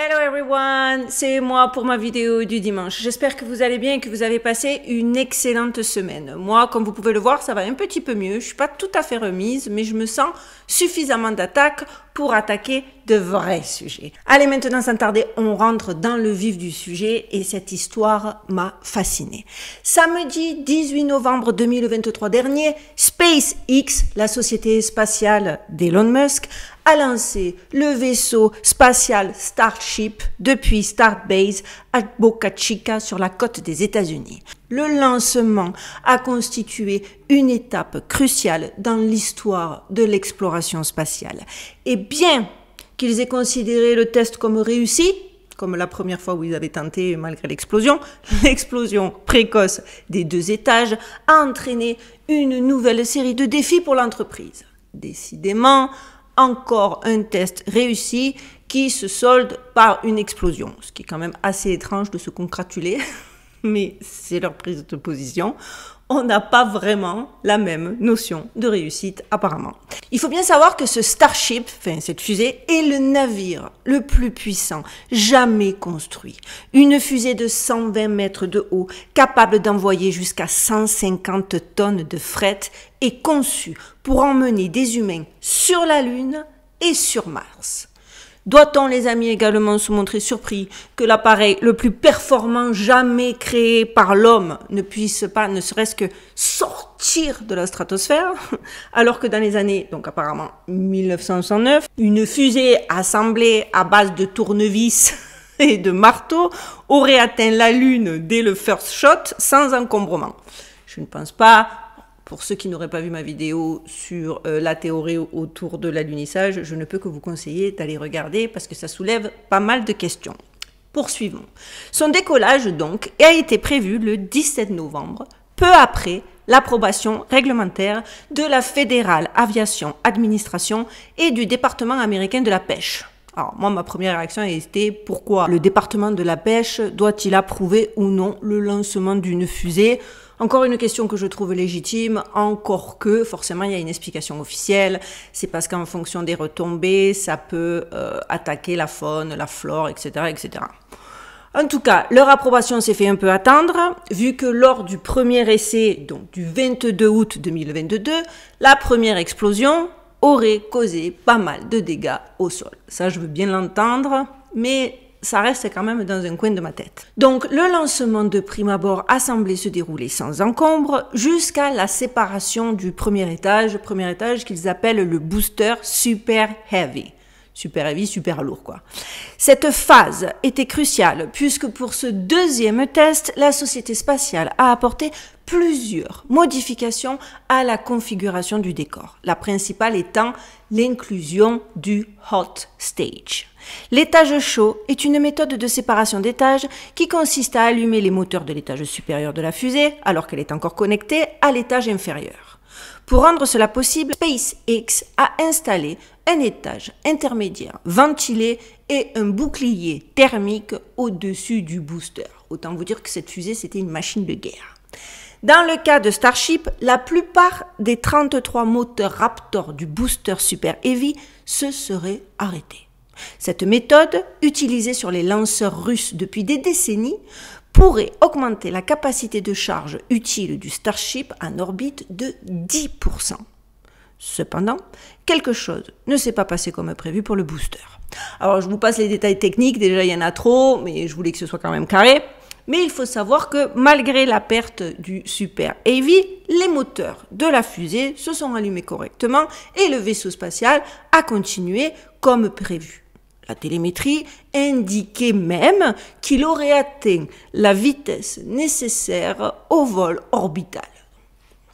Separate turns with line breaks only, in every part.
Hello everyone, c'est moi pour ma vidéo du dimanche. J'espère que vous allez bien et que vous avez passé une excellente semaine. Moi, comme vous pouvez le voir, ça va un petit peu mieux. Je suis pas tout à fait remise, mais je me sens suffisamment d'attaque pour attaquer de vrais sujets. Allez, maintenant, sans tarder, on rentre dans le vif du sujet et cette histoire m'a fascinée. Samedi 18 novembre 2023 dernier, SpaceX, la société spatiale d'Elon Musk, a lancé le vaisseau spatial Starship depuis Starbase à Boca Chica sur la côte des États-Unis. Le lancement a constitué une étape cruciale dans l'histoire de l'exploration spatiale. Et bien qu'ils aient considéré le test comme réussi, comme la première fois où ils avaient tenté malgré l'explosion précoce des 2 étages a entraîné une nouvelle série de défis pour l'entreprise. Décidément, encore un test réussi qui se solde par une explosion, ce qui est quand même assez étrange de se congratuler, mais c'est leur prise de position. On n'a pas vraiment la même notion de réussite apparemment. Il faut bien savoir que ce Starship, cette fusée, est le navire le plus puissant jamais construit. Une fusée de 120 mètres de haut, capable d'envoyer jusqu'à 150 tonnes de fret, est conçue pour emmener des humains sur la Lune et sur Mars. Doit-on, les amis, également se montrer surpris que l'appareil le plus performant jamais créé par l'homme ne puisse pas, ne serait-ce que sortir de la stratosphère, alors que dans les années, donc apparemment 1969, une fusée assemblée à base de tournevis et de marteaux aurait atteint la Lune dès le first shot sans encombrement. Je ne pense pas. Pour ceux qui n'auraient pas vu ma vidéo sur la théorie autour de l'alunissage, je ne peux que vous conseiller d'aller regarder parce que ça soulève pas mal de questions. Poursuivons. Son décollage donc a été prévu le 17 novembre, peu après l'approbation réglementaire de la Fédérale Aviation Administration et du département américain de la pêche. Alors moi, ma première réaction a été pourquoi le département de la pêche doit-il approuver ou non le lancement d'une fusée? Encore une question que je trouve légitime, encore que forcément il y a une explication officielle, c'est parce qu'en fonction des retombées, ça peut attaquer la faune, la flore, etc., etc. En tout cas, leur approbation s'est fait un peu attendre, vu que lors du premier essai, donc du 22 août 2022, la première explosion aurait causé pas mal de dégâts au sol. Ça, je veux bien l'entendre, mais ça reste quand même dans un coin de ma tête. Donc, le lancement de prime abord a semblé se dérouler sans encombre jusqu'à la séparation du premier étage qu'ils appellent le booster Super Heavy. Super heavy, super lourd, quoi. Cette phase était cruciale puisque pour ce deuxième test, la société spatiale a apporté plusieurs modifications à la configuration du décor. La principale étant l'inclusion du hot stage. L'étage chaud est une méthode de séparation d'étages qui consiste à allumer les moteurs de l'étage supérieur de la fusée alors qu'elle est encore connectée à l'étage inférieur. Pour rendre cela possible, SpaceX a installé un étage intermédiaire ventilé et un bouclier thermique au-dessus du booster. Autant vous dire que cette fusée, c'était une machine de guerre. Dans le cas de Starship, la plupart des 33 moteurs Raptor du booster Super Heavy se seraient arrêtés. Cette méthode, utilisée sur les lanceurs russes depuis des décennies, pourrait augmenter la capacité de charge utile du Starship en orbite de 10%. Cependant, quelque chose ne s'est pas passé comme prévu pour le booster. Alors, je vous passe les détails techniques, déjà il y en a trop, mais je voulais que ce soit quand même carré. Mais il faut savoir que malgré la perte du Super Heavy, les moteurs de la fusée se sont allumés correctement et le vaisseau spatial a continué comme prévu. La télémétrie indiquait même qu'il aurait atteint la vitesse nécessaire au vol orbital.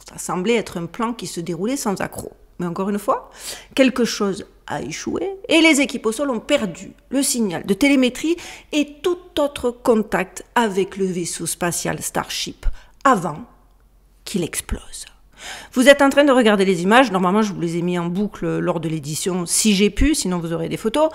Ça semblait être un plan qui se déroulait sans accroc. Mais encore une fois, quelque chose a échoué et les équipes au sol ont perdu le signal de télémétrie et tout autre contact avec le vaisseau spatial Starship avant qu'il explose. Vous êtes en train de regarder les images, normalement je vous les ai mis en boucle lors de l'édition si j'ai pu, sinon vous aurez des photos.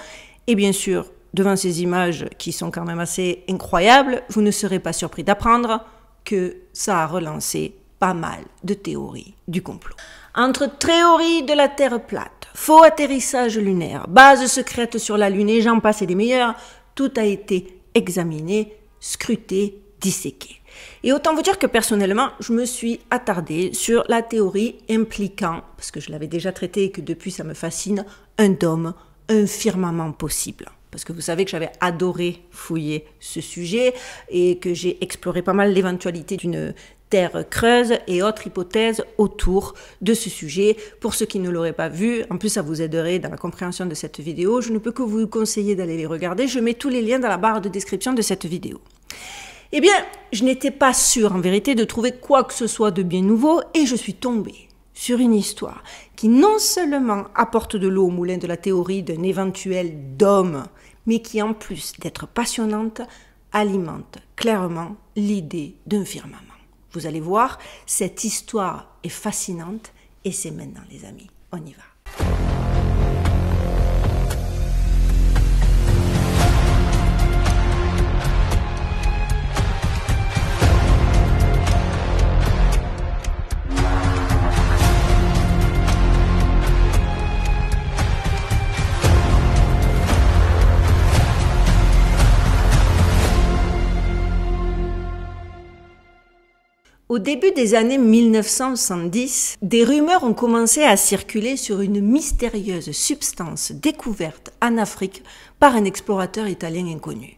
Et bien sûr, devant ces images qui sont quand même assez incroyables, vous ne serez pas surpris d'apprendre que ça a relancé pas mal de théories du complot. Entre théorie de la Terre plate, faux atterrissage lunaire, base secrète sur la Lune et j'en passe et des meilleurs, tout a été examiné, scruté, disséqué. Et autant vous dire que personnellement, je me suis attardée sur la théorie impliquant, parce que je l'avais déjà traité et que depuis ça me fascine, un dôme, un firmament possible. Parce que vous savez que j'avais adoré fouiller ce sujet et que j'ai exploré pas mal l'éventualité d'une terre creuse et autres hypothèses autour de ce sujet. Pour ceux qui ne l'auraient pas vu, en plus ça vous aiderait dans la compréhension de cette vidéo, je ne peux que vous conseiller d'aller les regarder. Je mets tous les liens dans la barre de description de cette vidéo. Eh bien, je n'étais pas sûre en vérité de trouver quoi que ce soit de bien nouveau et je suis tombée sur une histoire qui non seulement apporte de l'eau au moulin de la théorie d'un éventuel dôme, mais qui en plus d'être passionnante, alimente clairement l'idée d'un firmament. Vous allez voir, cette histoire est fascinante et c'est maintenant les amis, on y va. Au début des années 1970, des rumeurs ont commencé à circuler sur une mystérieuse substance découverte en Afrique par un explorateur italien inconnu.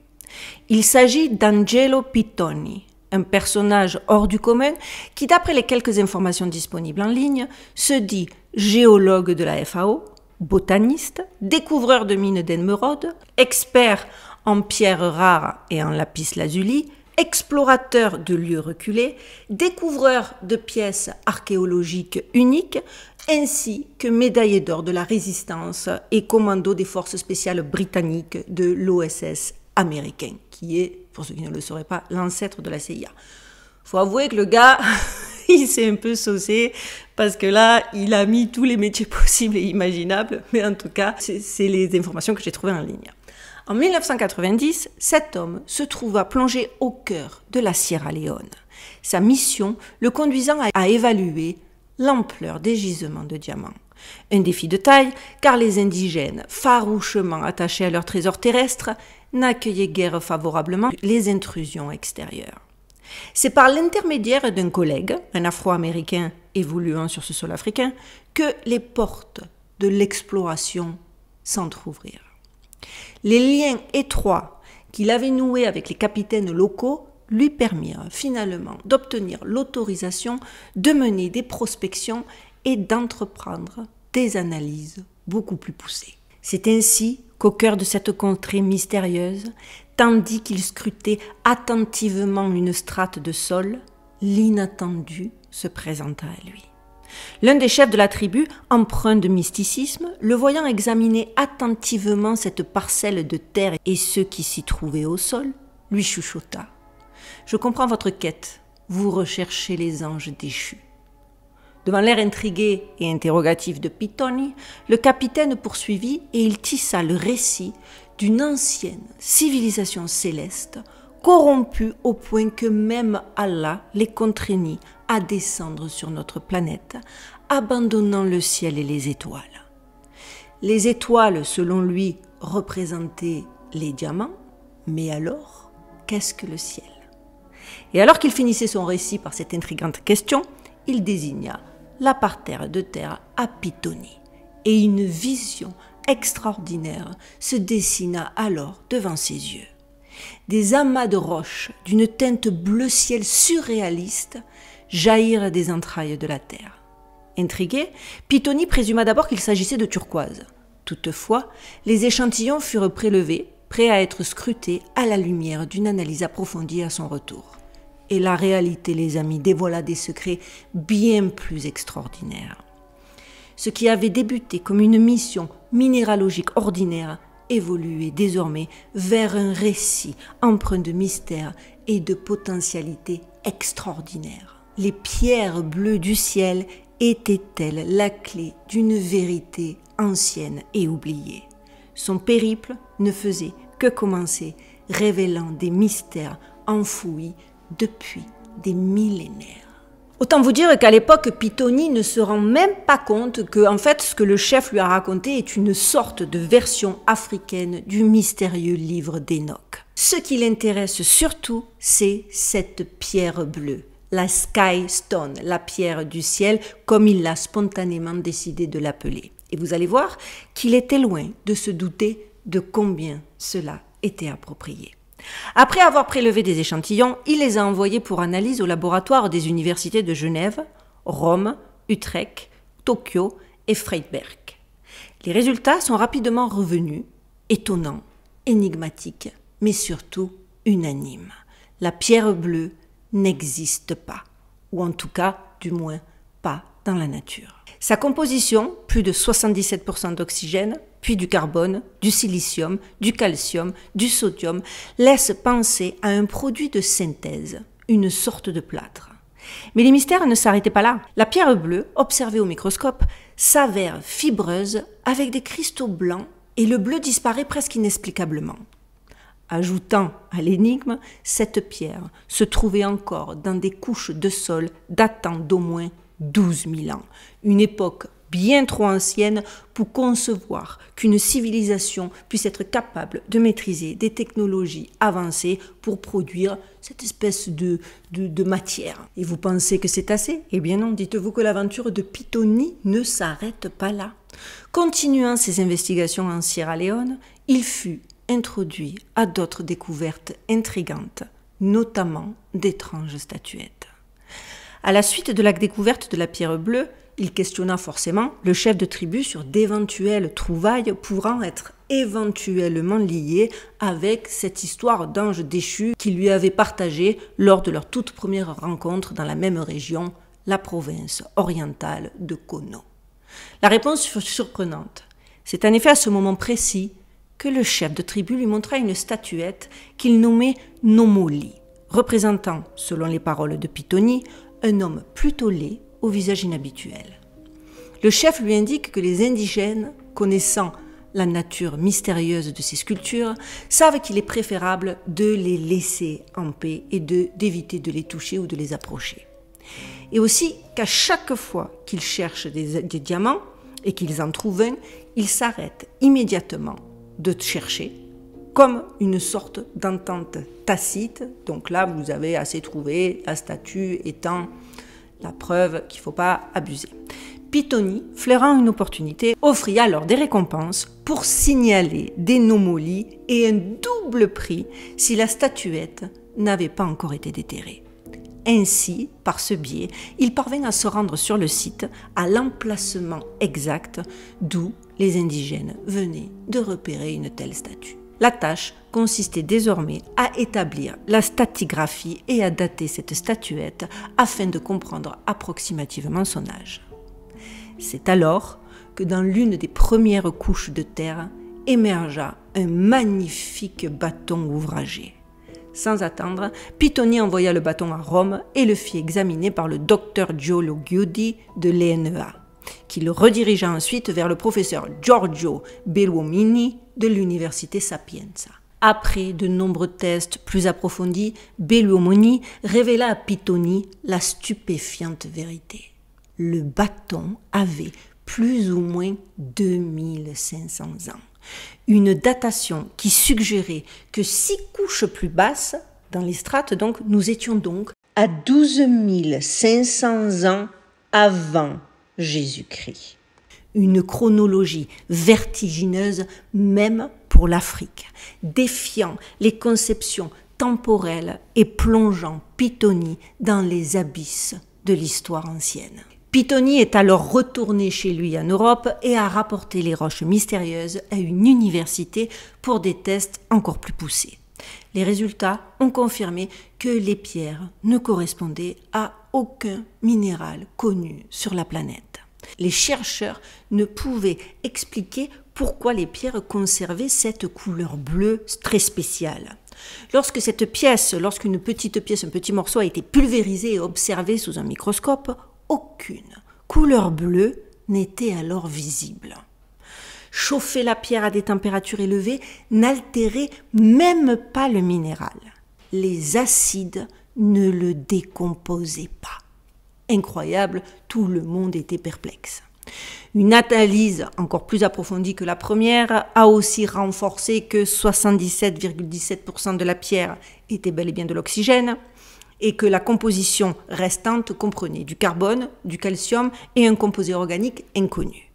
Il s'agit d'Angelo Pittoni, un personnage hors du commun qui, d'après les quelques informations disponibles en ligne, se dit géologue de la FAO, botaniste, découvreur de mines d'émeraude, expert en pierres rares et en lapis-lazuli, explorateur de lieux reculés, découvreur de pièces archéologiques uniques, ainsi que médaillé d'or de la résistance et commando des forces spéciales britanniques de l'OSS américain, qui est, pour ceux qui ne le sauraient pas, l'ancêtre de la CIA. Faut avouer que le gars, il s'est un peu saucé, parce que là, il a mis tous les métiers possibles et imaginables, mais en tout cas, c'est les informations que j'ai trouvées en ligne. En 1990, cet homme se trouva plongé au cœur de la Sierra Leone, sa mission le conduisant à évaluer l'ampleur des gisements de diamants. Un défi de taille, car les indigènes, farouchement attachés à leur trésor terrestre, n'accueillaient guère favorablement les intrusions extérieures. C'est par l'intermédiaire d'un collègue, un Afro-Américain évoluant sur ce sol africain, que les portes de l'exploration s'entr'ouvrirent. Les liens étroits qu'il avait noués avec les capitaines locaux lui permirent finalement d'obtenir l'autorisation de mener des prospections et d'entreprendre des analyses beaucoup plus poussées. C'est ainsi qu'au cœur de cette contrée mystérieuse, tandis qu'il scrutait attentivement une strate de sol, l'inattendu se présenta à lui. L'un des chefs de la tribu, empreint de mysticisme, le voyant examiner attentivement cette parcelle de terre et ceux qui s'y trouvaient au sol, lui chuchota. « Je comprends votre quête, vous recherchez les anges déchus. » Devant l'air intrigué et interrogatif de Pittoni, le capitaine poursuivit et il tissa le récit d'une ancienne civilisation céleste, corrompue au point que même Allah les contraignit à descendre sur notre planète, abandonnant le ciel et les étoiles. Les étoiles, selon lui, représentaient les diamants, mais alors, qu'est-ce que le ciel? Et alors qu'il finissait son récit par cette intrigante question, il désigna la parterre de terre à Pittoni, et une vision extraordinaire se dessina alors devant ses yeux. Des amas de roches d'une teinte bleu ciel surréaliste jaillirent des entrailles de la terre. Intrigué, Pittoni présuma d'abord qu'il s'agissait de turquoise. Toutefois, les échantillons furent prélevés, prêts à être scrutés à la lumière d'une analyse approfondie à son retour. Et la réalité, les amis, dévoila des secrets bien plus extraordinaires. Ce qui avait débuté comme une mission minéralogique ordinaire évoluait désormais vers un récit empreint de mystère et de potentialité extraordinaire. Les pierres bleues du ciel étaient-elles la clé d'une vérité ancienne et oubliée? Son périple ne faisait que commencer, révélant des mystères enfouis depuis des millénaires. Autant vous dire qu'à l'époque, Pittoni ne se rend même pas compte que, en fait, ce que le chef lui a raconté est une sorte de version africaine du mystérieux livre d'Enoch. Ce qui l'intéresse surtout, c'est cette pierre bleue, la Sky Stone, la pierre du ciel, comme il l'a spontanément décidé de l'appeler. Et vous allez voir qu'il était loin de se douter de combien cela était approprié. Après avoir prélevé des échantillons, il les a envoyés pour analyse au laboratoire des universités de Genève, Rome, Utrecht, Tokyo et Freiberg. Les résultats sont rapidement revenus, étonnants, énigmatiques, mais surtout unanimes. La pierre bleue n'existe pas, ou en tout cas, du moins, pas dans la nature. Sa composition, plus de 77% d'oxygène, puis du carbone, du silicium, du calcium, du sodium, laisse penser à un produit de synthèse, une sorte de plâtre. Mais les mystères ne s'arrêtaient pas là. La pierre bleue, observée au microscope, s'avère fibreuse avec des cristaux blancs et le bleu disparaît presque inexplicablement. Ajoutant à l'énigme, cette pierre se trouvait encore dans des couches de sol datant d'au moins 12 000 ans, une époque bien trop ancienne pour concevoir qu'une civilisation puisse être capable de maîtriser des technologies avancées pour produire cette espèce de matière. Et vous pensez que c'est assez? Eh bien non, dites-vous que l'aventure de Pittoni ne s'arrête pas là. Continuant ses investigations en Sierra Leone, il fut introduit à d'autres découvertes intrigantes, notamment d'étranges statuettes. À la suite de la découverte de la pierre bleue, il questionna forcément le chef de tribu sur d'éventuelles trouvailles pouvant être éventuellement liées avec cette histoire d'ange déchu qu'il lui avait partagée lors de leur toute première rencontre dans la même région, la province orientale de Kono. La réponse fut surprenante. C'est en effet à ce moment précis que le chef de tribu lui montra une statuette qu'il nommait Nomoli, représentant, selon les paroles de Pittoni, un homme plutôt laid au visage inhabituel. Le chef lui indique que les indigènes, connaissant la nature mystérieuse de ces sculptures, savent qu'il est préférable de les laisser en paix et d'éviter de les toucher ou de les approcher. Et aussi qu'à chaque fois qu'ils cherchent des diamants et qu'ils en trouvent un, ils s'arrêtent immédiatement de chercher, comme une sorte d'entente tacite. Donc là, vous avez assez trouvé, la statue étant la preuve qu'il ne faut pas abuser. Pittoni, flairant une opportunité, offrit alors des récompenses pour signaler des nomolies et un double prix si la statuette n'avait pas encore été déterrée. Ainsi, par ce biais, il parvint à se rendre sur le site à l'emplacement exact d'où les indigènes venaient de repérer une telle statue. La tâche consistait désormais à établir la stratigraphie et à dater cette statuette afin de comprendre approximativement son âge. C'est alors que dans l'une des premières couches de terre émergea un magnifique bâton ouvragé. Sans attendre, Pittoni envoya le bâton à Rome et le fit examiner par le docteur Giulio Guidi de l'ENEA, qui le redirigea ensuite vers le professeur Giorgio Belluomini de l'université Sapienza. Après de nombreux tests plus approfondis, Belluomini révéla à Pittoni la stupéfiante vérité. Le bâton avait plus ou moins 2500 ans. Une datation qui suggérait que 6 couches plus basses, dans les strates donc, nous étions donc à 12 500 ans avant Jésus-Christ. Une chronologie vertigineuse même pour l'Afrique, défiant les conceptions temporelles et plongeant Pittoni dans les abysses de l'histoire ancienne. Pittoni est alors retourné chez lui en Europe et a rapporté les roches mystérieuses à une université pour des tests encore plus poussés. Les résultats ont confirmé que les pierres ne correspondaient à aucun minéral connu sur la planète. Les chercheurs ne pouvaient expliquer pourquoi les pierres conservaient cette couleur bleue très spéciale. Lorsqu'une petite pièce, un petit morceau a été pulvérisé et observé sous un microscope, aucune couleur bleue n'était alors visible. Chauffer la pierre à des températures élevées n'altérait même pas le minéral. Les acides ne le décomposaient pas. incroyable, tout le monde était perplexe. Une analyse encore plus approfondie que la première a aussi renforcé que 77,17% de la pierre était bel et bien de l'oxygène et que la composition restante comprenait du carbone, du calcium et un composé organique inconnu.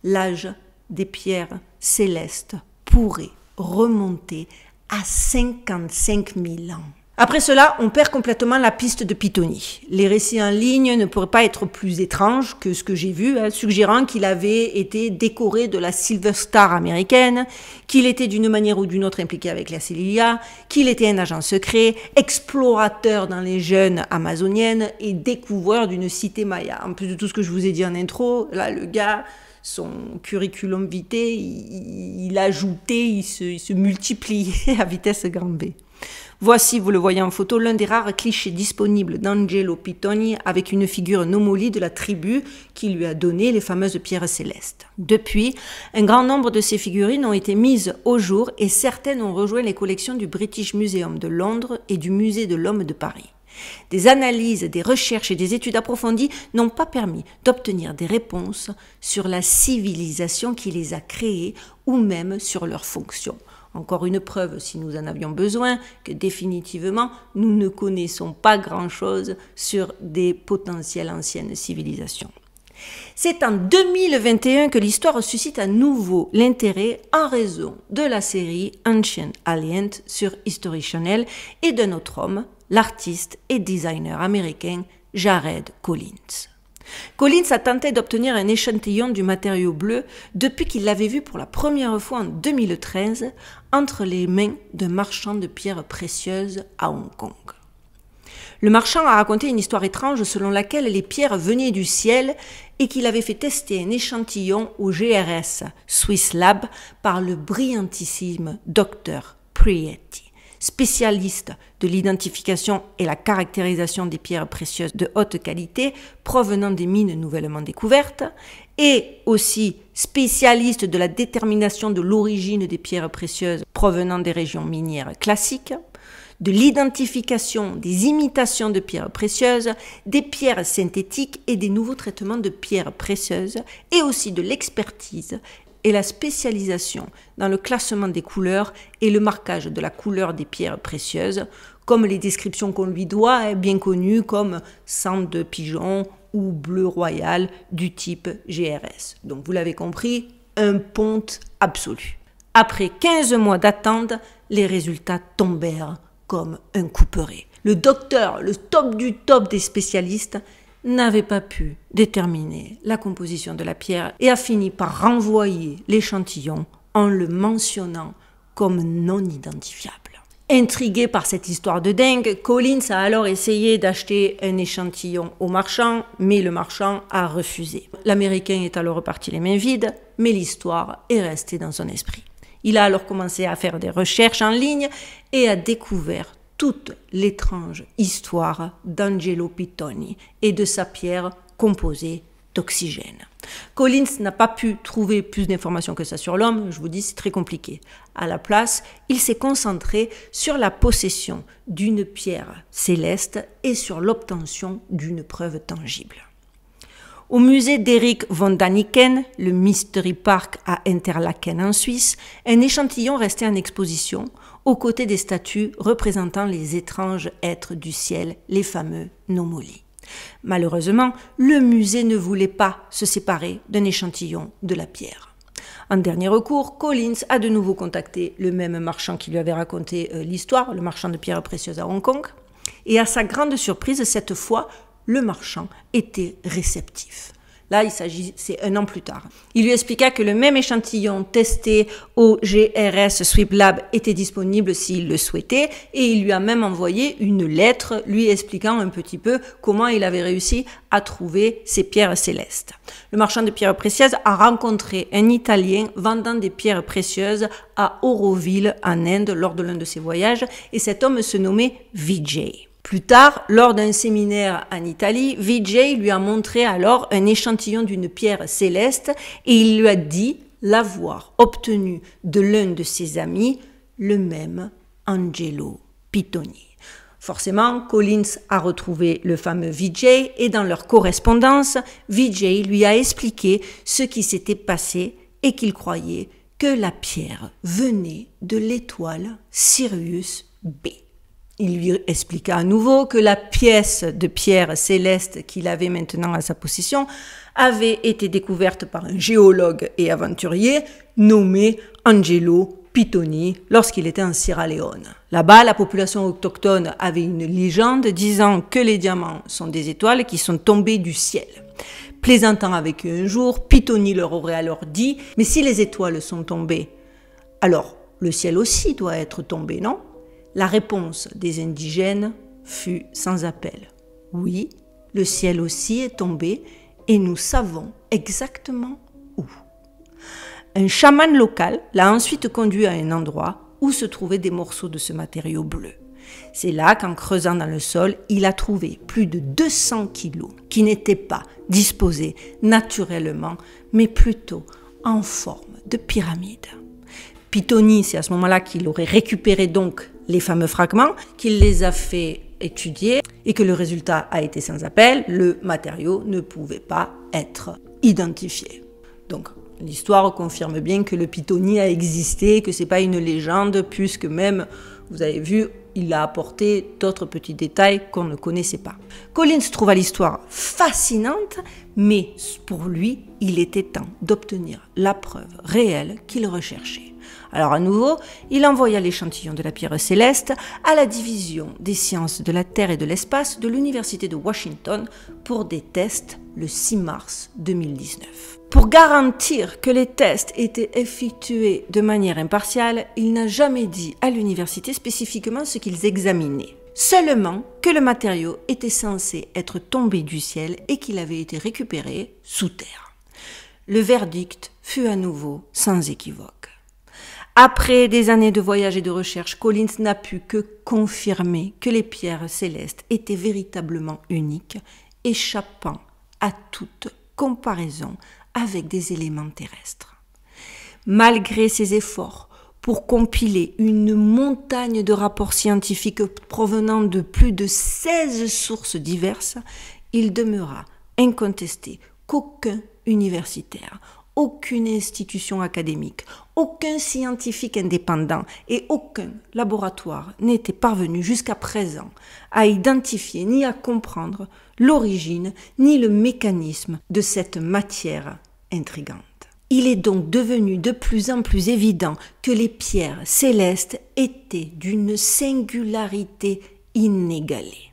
L'âge des pierres célestes pourrait remonter à 55 000 ans. Après cela, on perd complètement la piste de Pittoni. Les récits en ligne ne pourraient pas être plus étranges que ce que j'ai vu, suggérant qu'il avait été décoré de la Silver Star américaine, qu'il était d'une manière ou d'une autre impliqué avec la CIA, qu'il était un agent secret, explorateur dans les jeunes amazoniennes et découvreur d'une cité maya. En plus de tout ce que je vous ai dit en intro, là, le gars, son curriculum vitae, il ajoutait, il se multipliait à vitesse grand V. Voici, vous le voyez en photo, l'un des rares clichés disponibles d'Angelo Pittoni avec une figure Nomoli de la tribu qui lui a donné les fameuses pierres célestes. Depuis, un grand nombre de ces figurines ont été mises au jour et certaines ont rejoint les collections du British Museum de Londres et du Musée de l'Homme de Paris. Des analyses, des recherches et des études approfondies n'ont pas permis d'obtenir des réponses sur la civilisation qui les a créées ou même sur leur fonction. Encore une preuve, si nous en avions besoin, que définitivement, nous ne connaissons pas grand-chose sur des potentielles anciennes civilisations. C'est en 2021 que l'histoire suscite à nouveau l'intérêt en raison de la série Ancient Aliens sur History Channel et d'un autre homme, l'artiste et designer américain Jared Collins. Collins a tenté d'obtenir un échantillon du matériau bleu depuis qu'il l'avait vu pour la première fois en 2013 entre les mains d'un marchand de pierres précieuses à Hong Kong. Le marchand a raconté une histoire étrange selon laquelle les pierres venaient du ciel et qu'il avait fait tester un échantillon au GRS Swiss Lab par le brillantissime Dr. Prietti, spécialiste de l'identification et la caractérisation des pierres précieuses de haute qualité provenant des mines nouvellement découvertes, et aussi spécialiste de la détermination de l'origine des pierres précieuses provenant des régions minières classiques, de l'identification des imitations de pierres précieuses, des pierres synthétiques et des nouveaux traitements de pierres précieuses, et aussi de l'expertise et la spécialisation dans le classement des couleurs et le marquage de la couleur des pierres précieuses, comme les descriptions qu'on lui doit, bien connues comme sang de pigeon ou bleu royal du type GRS. Donc vous l'avez compris, un ponte absolu. Après 15 mois d'attente, les résultats tombèrent comme un couperet. Le docteur, le top du top des spécialistes, n'avait pas pu déterminer la composition de la pierre et a fini par renvoyer l'échantillon en le mentionnant comme non identifiable. Intrigué par cette histoire de dingue, Collins a alors essayé d'acheter un échantillon au marchand, mais le marchand a refusé. L'Américain est alors reparti les mains vides, mais l'histoire est restée dans son esprit. Il a alors commencé à faire des recherches en ligne et a découvert toute l'étrange histoire d'Angelo Pittoni et de sa pierre composée d'oxygène. Collins n'a pas pu trouver plus d'informations que ça sur l'homme, je vous dis c'est très compliqué. À la place, il s'est concentré sur la possession d'une pierre céleste et sur l'obtention d'une preuve tangible. Au musée d'Eric von Daniken, le Mystery Park à Interlaken en Suisse, un échantillon restait en exposition aux côtés des statues représentant les étranges êtres du ciel, les fameux Nomoli. Malheureusement, le musée ne voulait pas se séparer d'un échantillon de la pierre. En dernier recours, Collins a de nouveau contacté le même marchand qui lui avait raconté l'histoire, le marchand de pierres précieuses à Hong Kong, et à sa grande surprise, cette fois, le marchand était réceptif. Là, c'est 1 an plus tard. Il lui expliqua que le même échantillon testé au GRS Swiss Lab était disponible s'il le souhaitait et il lui a même envoyé une lettre lui expliquant un petit peu comment il avait réussi à trouver ces pierres célestes. Le marchand de pierres précieuses a rencontré un Italien vendant des pierres précieuses à Auroville en Inde lors de l'un de ses voyages et cet homme se nommait Vijay. Plus tard, lors d'un séminaire en Italie, Vijay lui a montré alors un échantillon d'une pierre céleste et il lui a dit l'avoir obtenu de l'un de ses amis, le même Angelo Pittoni. Forcément, Collins a retrouvé le fameux Vijay et dans leur correspondance, Vijay lui a expliqué ce qui s'était passé et qu'il croyait que la pierre venait de l'étoile Sirius B. Il lui expliqua à nouveau que la pièce de pierre céleste qu'il avait maintenant à sa possession avait été découverte par un géologue et aventurier nommé Angelo Pitoni lorsqu'il était en Sierra Leone. Là-bas, la population autochtone avait une légende disant que les diamants sont des étoiles qui sont tombées du ciel. Plaisantant avec eux un jour, Pitoni leur aurait alors dit « Mais si les étoiles sont tombées, alors le ciel aussi doit être tombé, non ?» La réponse des indigènes fut sans appel. « Oui, le ciel aussi est tombé et nous savons exactement où. » Un chaman local l'a ensuite conduit à un endroit où se trouvaient des morceaux de ce matériau bleu. C'est là qu'en creusant dans le sol, il a trouvé plus de 200 kilos qui n'étaient pas disposés naturellement, mais plutôt en forme de pyramide. Pitoni, c'est à ce moment-là qu'il aurait récupéré donc les fameux fragments, qu'il les a fait étudier et que le résultat a été sans appel, le matériau ne pouvait pas être identifié. Donc, l'histoire confirme bien que le Pitoni a existé, que c'est pas une légende, puisque même, vous avez vu, il a apporté d'autres petits détails qu'on ne connaissait pas. Collins trouva l'histoire fascinante, mais pour lui, il était temps d'obtenir la preuve réelle qu'il recherchait. Alors à nouveau, il envoya l'échantillon de la pierre céleste à la division des sciences de la Terre et de l'espace de l'Université de Washington pour des tests le 6 mars 2019. Pour garantir que les tests étaient effectués de manière impartiale, il n'a jamais dit à l'université spécifiquement ce qu'ils examinaient. Seulement que le matériau était censé être tombé du ciel et qu'il avait été récupéré sous terre. Le verdict fut à nouveau sans équivoque. Après des années de voyages et de recherches, Collins n'a pu que confirmer que les pierres célestes étaient véritablement uniques, échappant à toute comparaison avec des éléments terrestres. Malgré ses efforts pour compiler une montagne de rapports scientifiques provenant de plus de 16 sources diverses, il demeura incontesté qu'aucun universitaire, aucune institution académique, aucun scientifique indépendant et aucun laboratoire n'était parvenu jusqu'à présent à identifier ni à comprendre l'origine ni le mécanisme de cette matière intrigante. Il est donc devenu de plus en plus évident que les pierres célestes étaient d'une singularité inégalée.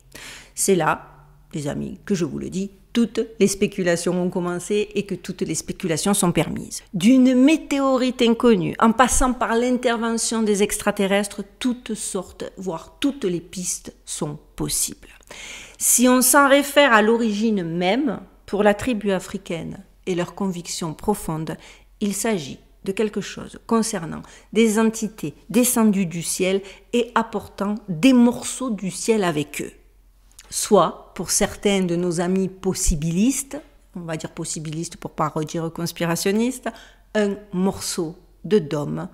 C'est là, les amis, que je vous le dis, toutes les spéculations ont commencé et que toutes les spéculations sont permises. D'une météorite inconnue, en passant par l'intervention des extraterrestres, toutes sortes, voire toutes les pistes sont possibles. Si on s'en réfère à l'origine même, pour la tribu africaine et leurs convictions profondes, il s'agit de quelque chose concernant des entités descendues du ciel et apportant des morceaux du ciel avec eux. Soit, pour certains de nos amis possibilistes, on va dire possibilistes pour pas redire conspirationnistes, un morceau de dôme,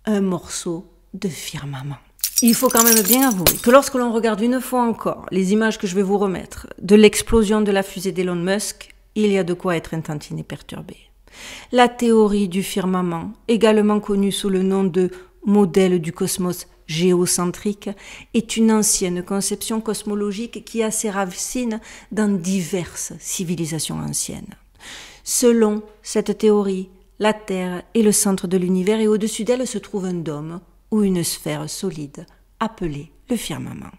un morceau de firmament. Il faut quand même bien avouer que lorsque l'on regarde une fois encore les images que je vais vous remettre de l'explosion de la fusée d'Elon Musk, il y a de quoi être intantiné perturbé. La théorie du firmament, également connue sous le nom de modèle du cosmos géocentrique, est une ancienne conception cosmologique qui a ses racines dans diverses civilisations anciennes. Selon cette théorie, la Terre est le centre de l'univers et au-dessus d'elle se trouve un dôme ou une sphère solide appelée le firmament.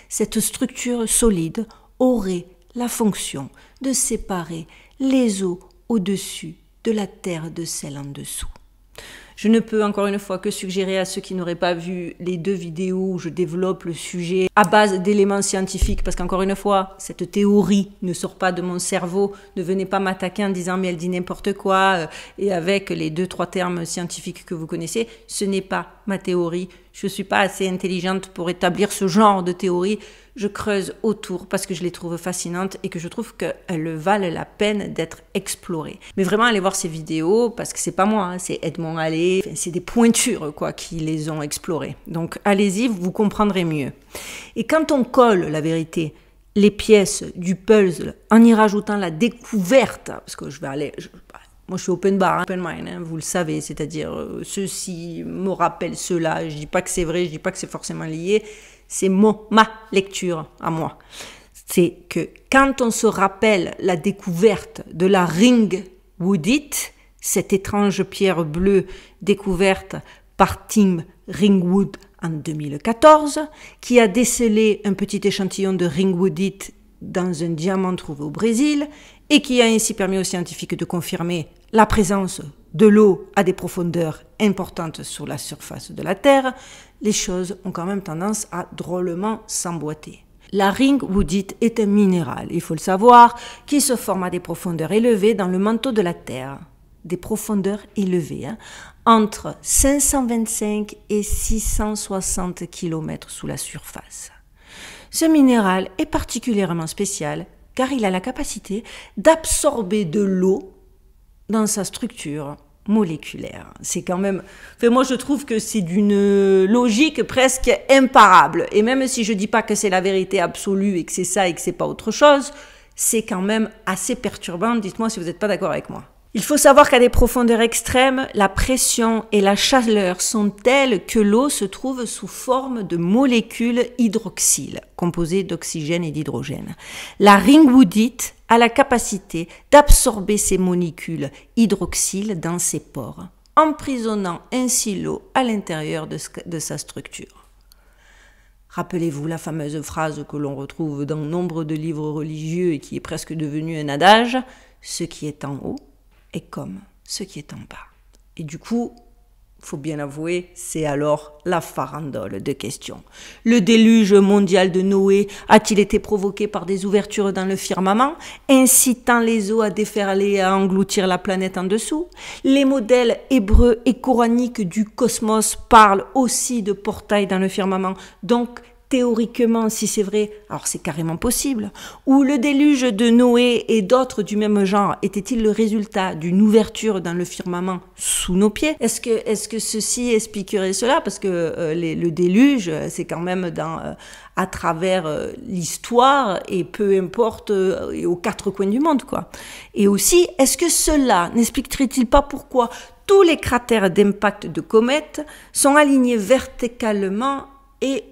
Cette structure solide aurait la fonction de séparer les eaux au-dessus de la terre de celle en dessous. Je ne peux encore une fois que suggérer à ceux qui n'auraient pas vu les 2 vidéos où je développe le sujet à base d'éléments scientifiques, parce qu'encore une fois, cette théorie ne sort pas de mon cerveau. Ne venez pas m'attaquer en disant mais elle dit n'importe quoi, et avec les 2-3 termes scientifiques que vous connaissez, ce n'est pas ma théorie. je suis pas assez intelligente pour établir ce genre de théorie. Je creuse autour parce que je les trouve fascinantes et que je trouve qu'elles valent la peine d'être explorées. Mais vraiment, allez voir ces vidéos parce que c'est pas moi, hein, c'est Edmond Halley, enfin, c'est des pointures quoi qui les ont explorées. Donc allez-y, vous comprendrez mieux. Et quand on colle la vérité, les pièces du puzzle en y rajoutant la découverte, parce que moi je suis open bar, open mind, hein, vous le savez, c'est-à-dire ceci me rappelle cela, je dis pas que c'est vrai, je dis pas que c'est forcément lié, c'est ma lecture à moi. C'est que quand on se rappelle la découverte de la ringwoodite, cette étrange pierre bleue découverte par Tim Ringwood en 2014, qui a décelé un petit échantillon de ringwoodite dans un diamant trouvé au Brésil et qui a ainsi permis aux scientifiques de confirmer la présence de l'eau à des profondeurs importantes sur la surface de la Terre, les choses ont quand même tendance à drôlement s'emboîter. La ringwoodite est un minéral, il faut le savoir, qui se forme à des profondeurs élevées dans le manteau de la Terre. Des profondeurs élevées, hein, entre 525 et 660 km sous la surface. Ce minéral est particulièrement spécial car il a la capacité d'absorber de l'eau dans sa structure moléculaire. C'est quand même... Enfin, moi, je trouve que c'est d'une logique presque imparable. Et même si je dis pas que c'est la vérité absolue et que c'est ça et que c'est pas autre chose, c'est quand même assez perturbant. Dites-moi si vous n'êtes pas d'accord avec moi. Il faut savoir qu'à des profondeurs extrêmes, la pression et la chaleur sont telles que l'eau se trouve sous forme de molécules hydroxyles, composées d'oxygène et d'hydrogène. La ringwoodite a la capacité d'absorber ces molécules hydroxyles dans ses pores, emprisonnant ainsi l'eau à l'intérieur de sa structure. Rappelez-vous la fameuse phrase que l'on retrouve dans nombre de livres religieux et qui est presque devenue un adage, « Ce qui est en haut est comme ce qui est en bas ». Et du coup, faut bien avouer, c'est alors la farandole de questions. Le déluge mondial de Noé a-t-il été provoqué par des ouvertures dans le firmament, incitant les eaux à déferler et à engloutir la planète en dessous? Les modèles hébreux et coraniques du cosmos parlent aussi de portails dans le firmament, donc théoriquement, si c'est vrai, alors c'est carrément possible. Ou le déluge de Noé et d'autres du même genre était-il le résultat d'une ouverture dans le firmament sous nos pieds? Est-ce que ceci expliquerait cela? Parce que le déluge, c'est quand même à travers l'histoire et peu importe aux quatre coins du monde, quoi. Et aussi, est-ce que cela n'expliquerait-il pas pourquoi tous les cratères d'impact de comètes sont alignés verticalement et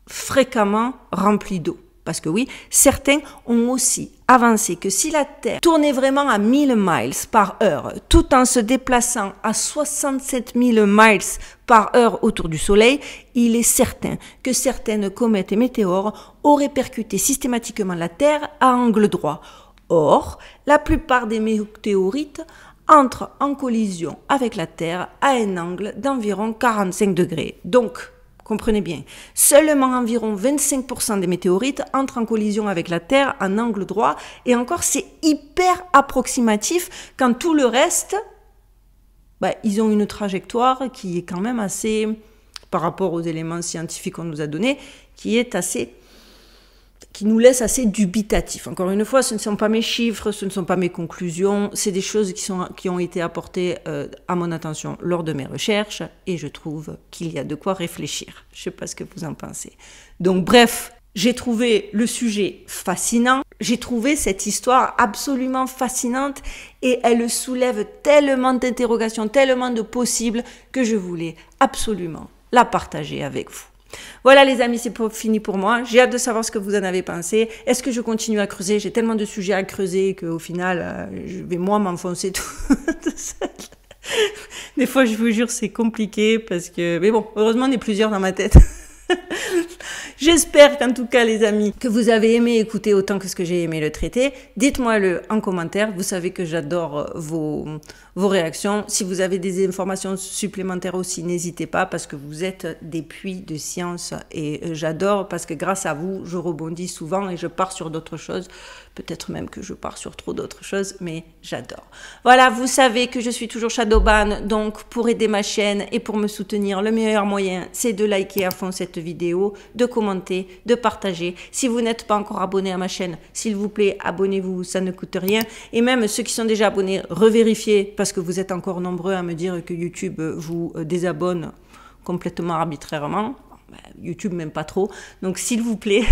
fréquemment remplis d'eau? Parce que oui, certains ont aussi avancé que si la Terre tournait vraiment à 1000 miles par heure, tout en se déplaçant à 67 000 miles par heure autour du Soleil, il est certain que certaines comètes et météores auraient percuté systématiquement la Terre à angle droit. Or, la plupart des météorites entrent en collision avec la Terre à un angle d'environ 45 degrés. Donc, comprenez bien, seulement environ 25% des météorites entrent en collision avec la Terre en angle droit, et encore c'est hyper approximatif quand tout le reste, ils ont une trajectoire qui est quand même assez, par rapport aux éléments scientifiques qu'on nous a donnés, qui nous laisse assez dubitatifs. Encore une fois, ce ne sont pas mes chiffres, ce ne sont pas mes conclusions, c'est des choses qui ont été apportées à mon attention lors de mes recherches, et je trouve qu'il y a de quoi réfléchir. Je ne sais pas ce que vous en pensez. Donc bref, j'ai trouvé le sujet fascinant, j'ai trouvé cette histoire absolument fascinante, et elle soulève tellement d'interrogations, tellement de possibles, que je voulais absolument la partager avec vous. Voilà les amis, c'est fini pour moi. J'ai hâte de savoir ce que vous en avez pensé. Est-ce que je continue à creuser? J'ai tellement de sujets à creuser qu'au final, je vais moi m'enfoncer tout seul. Des fois, je vous jure, c'est compliqué parce que... Mais bon, heureusement, on est plusieurs dans ma tête. J'espère qu'en tout cas, les amis, que vous avez aimé écouter autant que ce que j'ai aimé le traiter. Dites-moi-le en commentaire. Vous savez que j'adore vos réactions. Si vous avez des informations supplémentaires aussi, n'hésitez pas parce que vous êtes des puits de science et j'adore parce que grâce à vous, je rebondis souvent et je pars sur d'autres choses. Peut-être même que je pars sur trop d'autres choses, mais j'adore. Voilà, vous savez que je suis toujours Shadowban, donc pour aider ma chaîne et pour me soutenir, le meilleur moyen, c'est de liker à fond cette vidéo, de commenter, de partager. Si vous n'êtes pas encore abonné à ma chaîne, s'il vous plaît, abonnez-vous, ça ne coûte rien. Et même ceux qui sont déjà abonnés, revérifiez parce que vous êtes encore nombreux à me dire que YouTube vous désabonne complètement arbitrairement. YouTube même pas trop. Donc s'il vous plaît,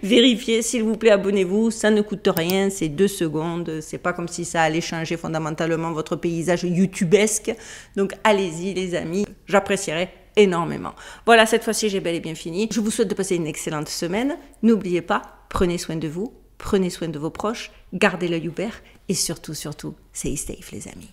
vérifiez, s'il vous plaît, abonnez-vous. Ça ne coûte rien, c'est 2 secondes. C'est pas comme si ça allait changer fondamentalement votre paysage YouTubesque. Donc allez-y les amis, j'apprécierais énormément. Voilà, cette fois-ci j'ai bel et bien fini. Je vous souhaite de passer une excellente semaine. N'oubliez pas, prenez soin de vous, prenez soin de vos proches, gardez l'œil ouvert et surtout, stay safe les amis.